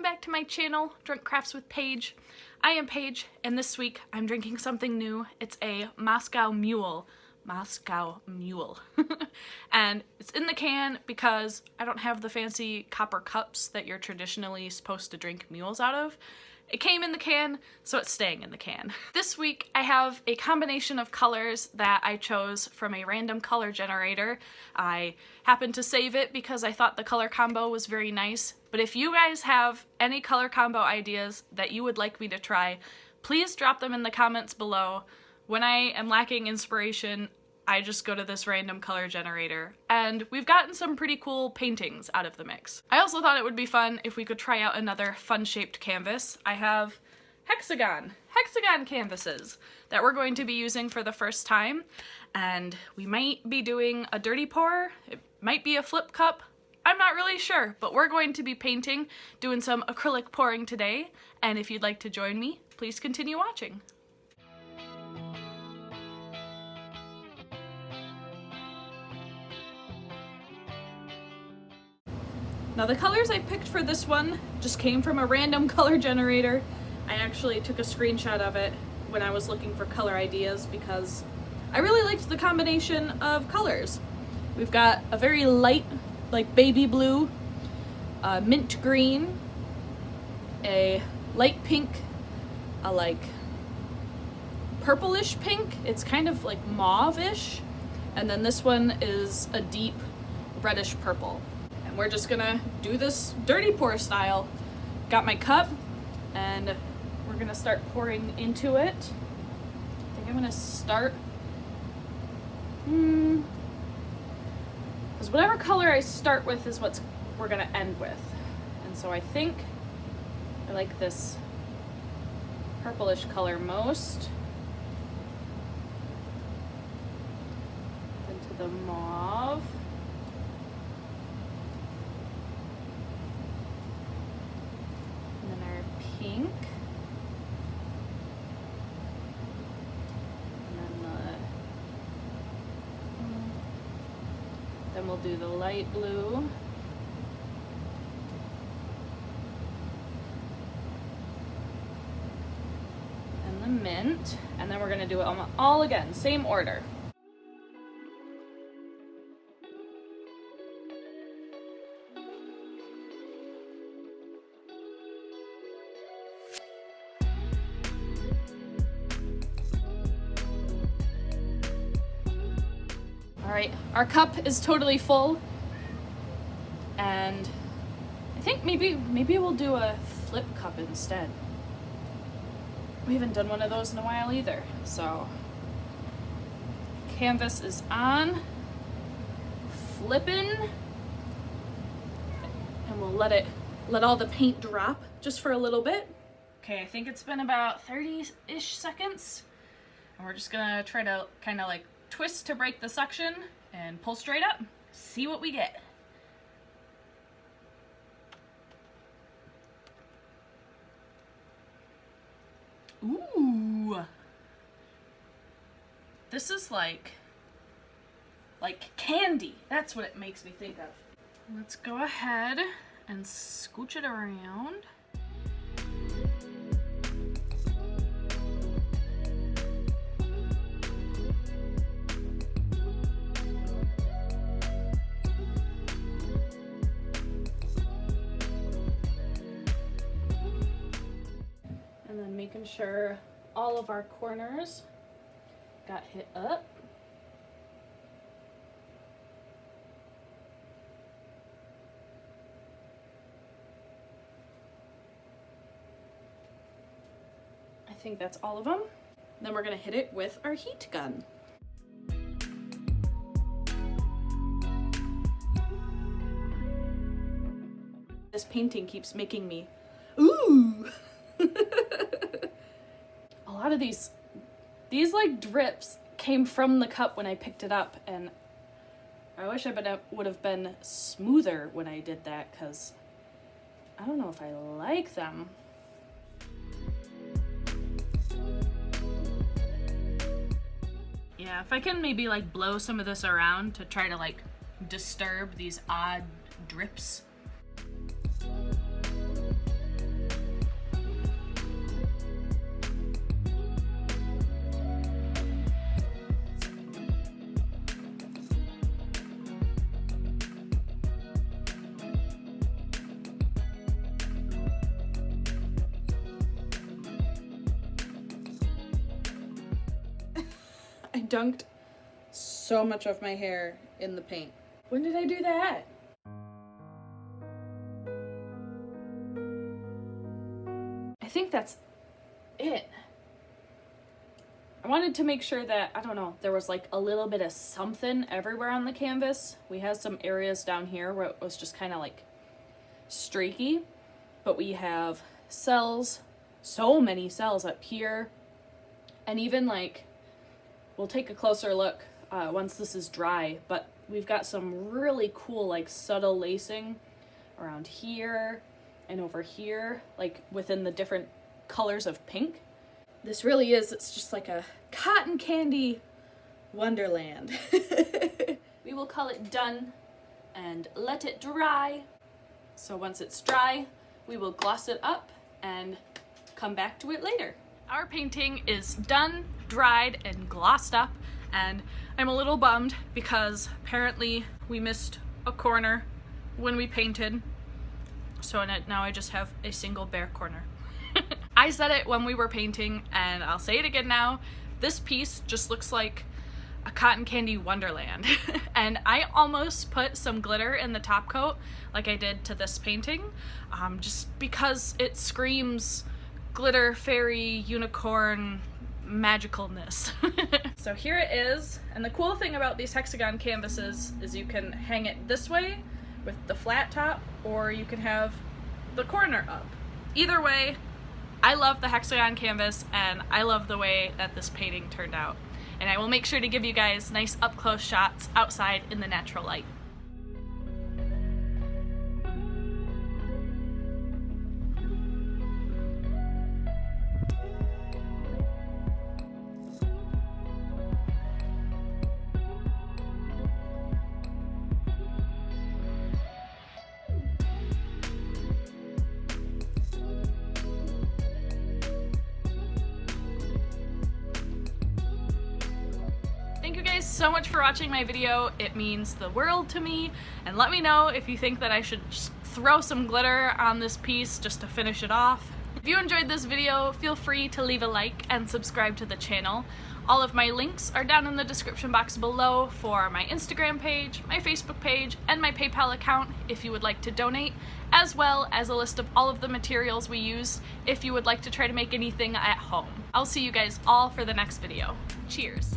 back to my channel, Drunk Crafts with Paige. I am Paige, and this week I'm drinking something new. It's a Moscow Mule. And it's in the can because I don't have the fancy copper cups that you're traditionally supposed to drink mules out of. It came in the can, so it's staying in the can. This week I have a combination of colors that I chose from a random color generator. I happened to save it because I thought the color combo was very nice, but if you guys have any color combo ideas that you would like me to try, please drop them in the comments below. When I am lacking inspiration, I just go to this random color generator, and we've gotten some pretty cool paintings out of the mix. I also thought it would be fun if we could try out another fun-shaped canvas. I have hexagon canvases that we're going to be using for the first time, and we might be doing a dirty pour, it might be a flip cup, I'm not really sure, but we're going to be painting, doing some acrylic pouring today, and if you'd like to join me, please continue watching. Now the colors I picked for this one just came from a random color generator. I actually took a screenshot of it when I was looking for color ideas because I really liked the combination of colors. We've got a very light, like baby blue, mint green, a light pink, a like purplish pink. It's kind of like mauve-ish. And then this one is a deep reddish purple. We're just gonna do this dirty pour style. Got my cup, and we're gonna start pouring into it. I think I'm gonna start, because whatever color I start with is what we're gonna end with. And so I think I like this purplish color most. Into the mauve. Pink, and then we'll do the light blue, and the mint, and then we're going to do it all again, same order. Alright, our cup is totally full, and I think maybe we'll do a flip cup instead. We haven't done one of those in a while either, so canvas is on, flipping, and we'll let all the paint drop just for a little bit. Okay, I think it's been about 30-ish seconds, and we're just gonna try to kind of like twist to break the suction and pull straight up. See what we get. Ooh. This is like candy. That's what it makes me think of. Let's go ahead and scooch it around. Making sure all of our corners got hit up. I think that's all of them. Then we're gonna hit it with our heat gun. This painting keeps making me, ooh! A lot of these like drips came from the cup when I picked it up, and I wish I would have been smoother when I did that, because I don't know if I like them. Yeah, if I can maybe like blow some of this around to try to like disturb these odd drips. I dunked so much of my hair in the paint. When did I do that? I think that's it. I wanted to make sure that, I don't know, there was like a little bit of something everywhere on the canvas. We had some areas down here where it was just kind of like streaky, but we have cells, so many cells up here, and even like, we'll take a closer look once this is dry, but we've got some really cool like subtle lacing around here and over here, like within the different colors of pink. This really is, it's just like a cotton candy wonderland. We will call it done and let it dry. So once it's dry, we will gloss it up and come back to it later. Our painting is done, dried, and glossed up, and I'm a little bummed because apparently we missed a corner when we painted. So now I just have a single bare corner. I said it when we were painting, and I'll say it again now. This piece just looks like a cotton candy wonderland. And I almost put some glitter in the top coat like I did to this painting, just because it screams glitter, fairy, unicorn, magicalness. So here it is, and the cool thing about these hexagon canvases is you can hang it this way with the flat top, or you can have the corner up. Either way, I love the hexagon canvas, and I love the way that this painting turned out. And I will make sure to give you guys nice up-close shots outside in the natural light. Thank you guys so much for watching my video. It means the world to me, and let me know if you think that I should just throw some glitter on this piece just to finish it off. If you enjoyed this video, feel free to leave a like and subscribe to the channel. All of my links are down in the description box below for my Instagram page, my Facebook page, and my PayPal account if you would like to donate, as well as a list of all of the materials we use if you would like to try to make anything at home. I'll see you guys all for the next video. Cheers!